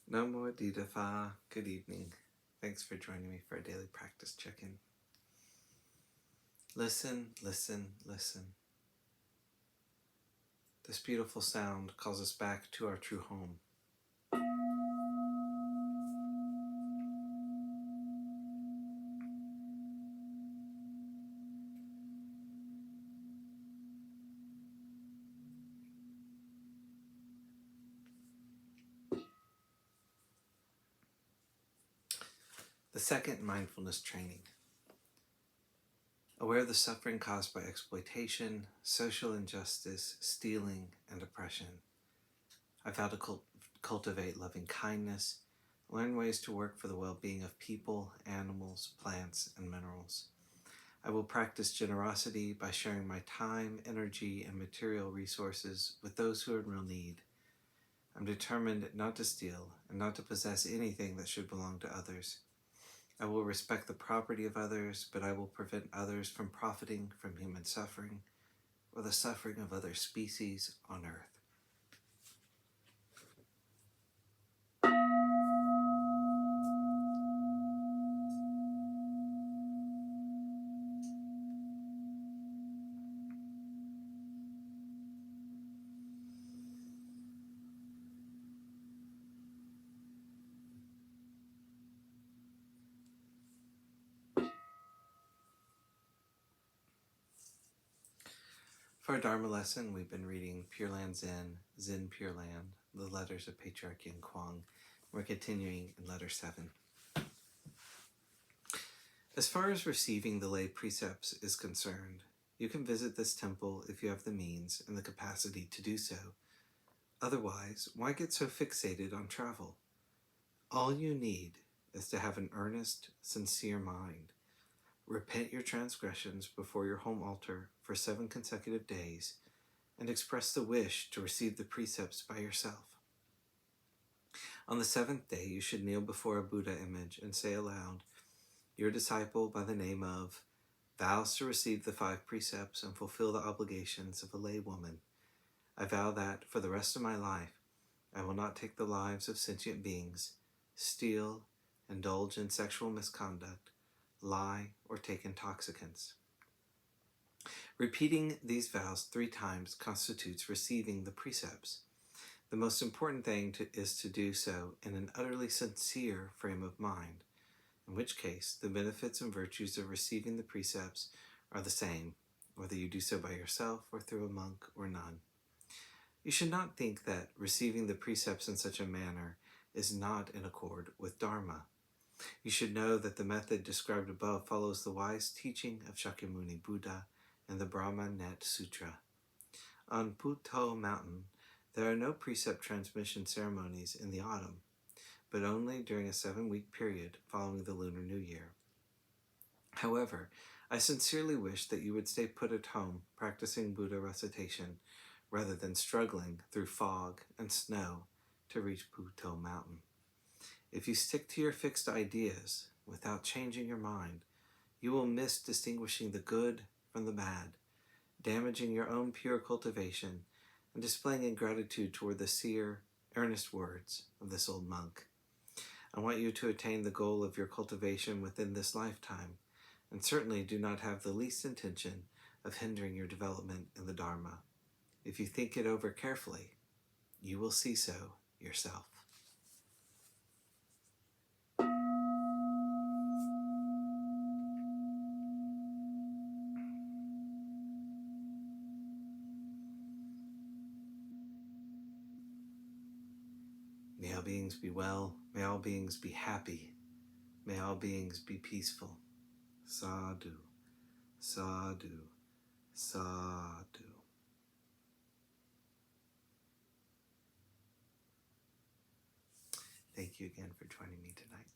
Namo Amitabha. Good evening. Thanks for joining me for a daily practice check-in. Listen, listen, listen. This beautiful sound calls us back to our true home. The second mindfulness training. Aware of the suffering caused by exploitation, social injustice, stealing, and oppression. I vow to cultivate loving kindness, learn ways to work for the well-being of people, animals, plants, and minerals. I will practice generosity by sharing my time, energy, and material resources with those who are in real need. I'm determined not to steal and not to possess anything that should belong to others. I will respect the property of others, but I will prevent others from profiting from human suffering or the suffering of other species on earth. For our Dharma lesson, we've been reading Pure-Land Zen Pure-Land, the letters of Patriarch Yin Kuang. We're continuing in letter 7. As far as receiving the lay precepts is concerned, you can visit this temple if you have the means and the capacity to do so. Otherwise, why get so fixated on travel? All you need is to have an earnest, sincere mind. Repent your transgressions before your home altar for 7 consecutive days and express the wish to receive the precepts by yourself. On the 7th day, you should kneel before a Buddha image and say aloud, "Your disciple by the name of vows to receive the 5 precepts and fulfill the obligations of a lay woman. I vow that for the rest of my life, I will not take the lives of sentient beings, steal, indulge in sexual misconduct, lie, or take intoxicants." Repeating these vows 3 times constitutes receiving the precepts. The most important thing is to do so in an utterly sincere frame of mind, in which case the benefits and virtues of receiving the precepts are the same, whether you do so by yourself or through a monk or nun. You should not think that receiving the precepts in such a manner is not in accord with Dharma. You should know that the method described above follows the wise teaching of Shakyamuni Buddha in the Brahma Net Sutra. On Phuto Mountain, there are no precept transmission ceremonies in the autumn, but only during a 7-week period following the Lunar New Year. However, I sincerely wish that you would stay put at home practicing Buddha recitation rather than struggling through fog and snow to reach Phuto Mountain. If you stick to your fixed ideas without changing your mind, you will miss distinguishing the good from the bad, damaging your own pure cultivation, and displaying ingratitude toward the sincere, earnest words of this old monk. I want you to attain the goal of your cultivation within this lifetime, and certainly do not have the least intention of hindering your development in the Dharma. If you think it over carefully, you will see so yourself. May all beings be well, may all beings be happy, may all beings be peaceful. Sadhu, sadhu, sadhu. Thank you again for joining me tonight.